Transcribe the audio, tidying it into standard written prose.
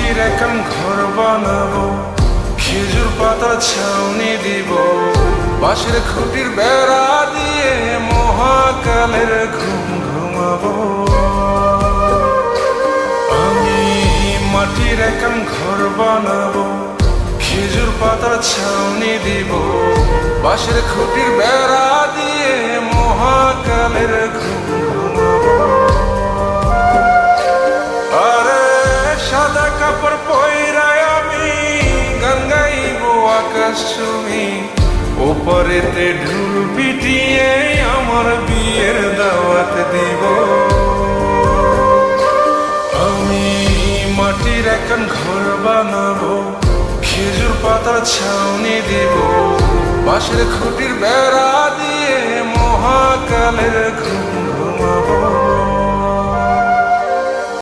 মাটির এখন ঘর বানাবো, খেজুর পাতা ছাউনি দিব, বাঁশের খুঁটির বেড়া দিয়ে মহাকালের ঘুম ঘুমাবো। আমি মাটির এখন ঘর বানাবো, খেজুর পাতা ছাউনি দিব, বাঁশের খুঁটির বেড়া দিয়ে মহাকালের ঘুম ঘুমাবো। আরে সাদা কাপড় পয়রায় আমি গান গাইবো আকাশ ছুঁই, ওপরেতে ঢোল পিটিয়ে আমার বিয়ের দাওয়াত দিব। আমি মাটির এখন ঘর বানাবো, খেজুর পাতা ছাউনি দিব, বাঁশের খুঁটির বেড়া দিয়ে মহাকালের ঘুম